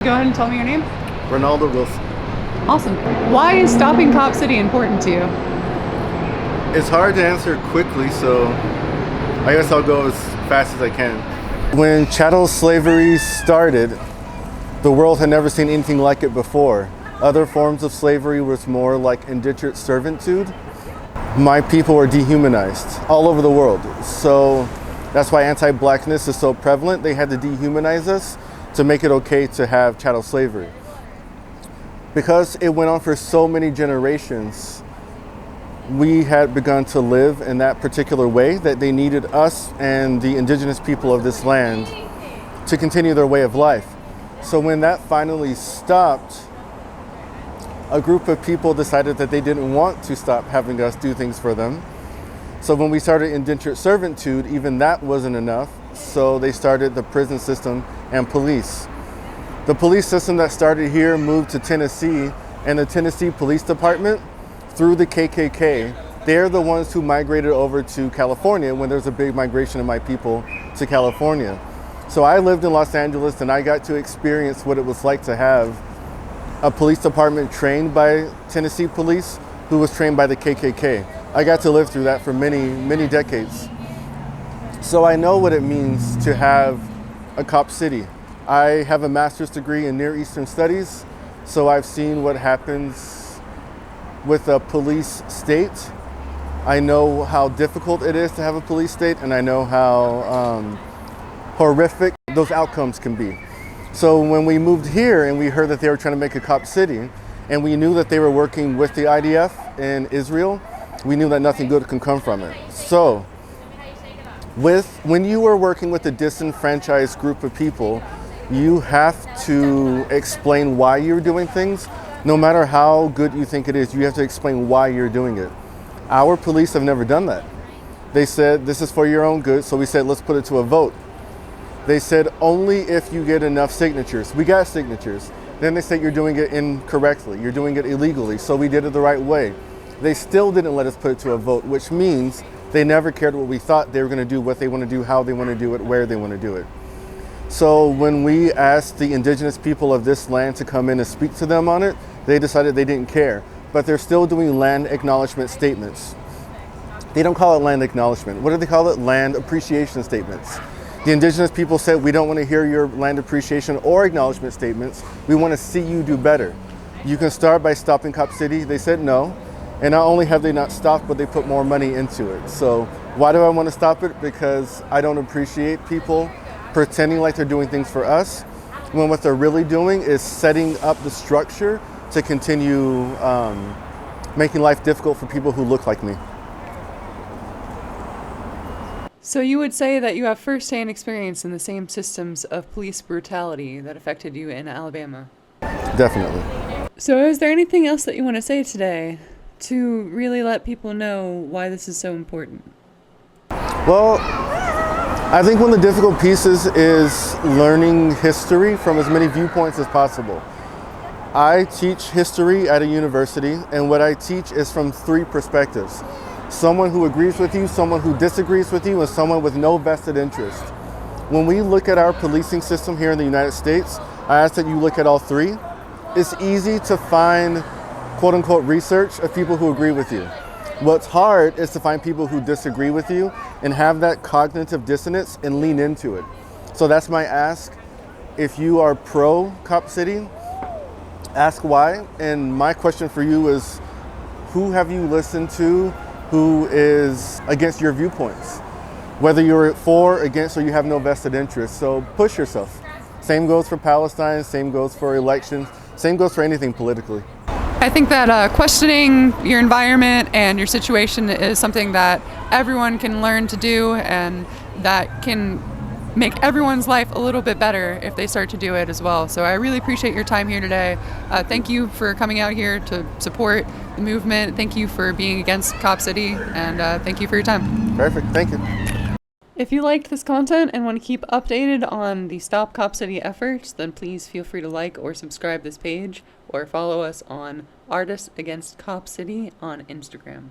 Go ahead and tell me your name. Renaldo Wilson. Awesome. Why is stopping Cop City important to you? It's hard to answer quickly, so I guess I'll go as fast as I can. When chattel slavery started, the world had never seen anything like it before. Other forms of slavery was more like indentured servitude. My people were dehumanized all over the world. So that's why anti-blackness is so prevalent. They had to dehumanize us to make it okay to have chattel slavery. Because it went on for so many generations, we had begun to live in that particular way that they needed us and the indigenous people of this land to continue their way of life. So when that finally stopped, a group of people decided that they didn't want to stop having us do things for them. So when we started indentured servitude, even that wasn't enough. So they started the prison system and police. The police system that started here moved to Tennessee, and the Tennessee Police Department, through the KKK, they're the ones who migrated over to California when there was a big migration of my people to California. So I lived in Los Angeles and I got to experience what it was like to have a police department trained by Tennessee police who was trained by the KKK. I got to live through that for many, many decades. So I know what it means to have a cop city. I have a master's degree in Near Eastern Studies, so I've seen what happens with a police state. I know how difficult it is to have a police state, and I know how horrific those outcomes can be. So when we moved here and we heard that they were trying to make a cop city, and we knew that they were working with the IDF in Israel, we knew that nothing good can come from it. So when you are working with a disenfranchised group of people, you have to explain why you're doing things. No matter how good you think it is, you have to explain why you're doing it. Our police have never done that. They said, this is for your own good, so we said, let's put it to a vote. They said, only if you get enough signatures. We got signatures. Then they said, you're doing it incorrectly, you're doing it illegally, so we did it the right way. They still didn't let us put it to a vote, which means they never cared what we thought they were gonna do, what they wanna do, how they wanna do it, where they wanna do it. So when we asked the indigenous people of this land to come in and speak to them on it, they decided they didn't care. But they're still doing land acknowledgement statements. They don't call it land acknowledgement. What do they call it? Land appreciation statements. The indigenous people said, we don't want to hear your land appreciation or acknowledgement statements. We want to see you do better. You can start by stopping Cop City. They said no. And not only have they not stopped, but they put more money into it. So why do I want to stop it? Because I don't appreciate people pretending like they're doing things for us, when what they're really doing is setting up the structure to continue making life difficult for people who look like me. So you would say that you have first-hand experience in the same systems of police brutality that affected you in Alabama? Definitely. So is there anything else that you want to say today to really let people know why this is so important? Well, I think one of the difficult pieces is learning history from as many viewpoints as possible. I teach history at a university, and what I teach is from three perspectives. Someone who agrees with you, someone who disagrees with you, and someone with no vested interest. When we look at our policing system here in the United States, I ask that you look at all three. It's easy to find quote unquote research of people who agree with you. What's hard is to find people who disagree with you and have that cognitive dissonance and lean into it. So that's my ask. If you are pro Cop City, ask why. And my question for you is, who have you listened to who is against your viewpoints? Whether you're for, against, or you have no vested interest. So push yourself. Same goes for Palestine, same goes for elections, same goes for anything politically. I think that questioning your environment and your situation is something that everyone can learn to do, and that can make everyone's life a little bit better if they start to do it as well. So I really appreciate your time here today. Thank you for coming out here to support the movement. Thank you for being against Cop City, and thank you for your time. Perfect, thank you. If you liked this content and want to keep updated on the Stop Cop City efforts, then please feel free to like or subscribe this page, or follow us on Artists Against Cop City on Instagram.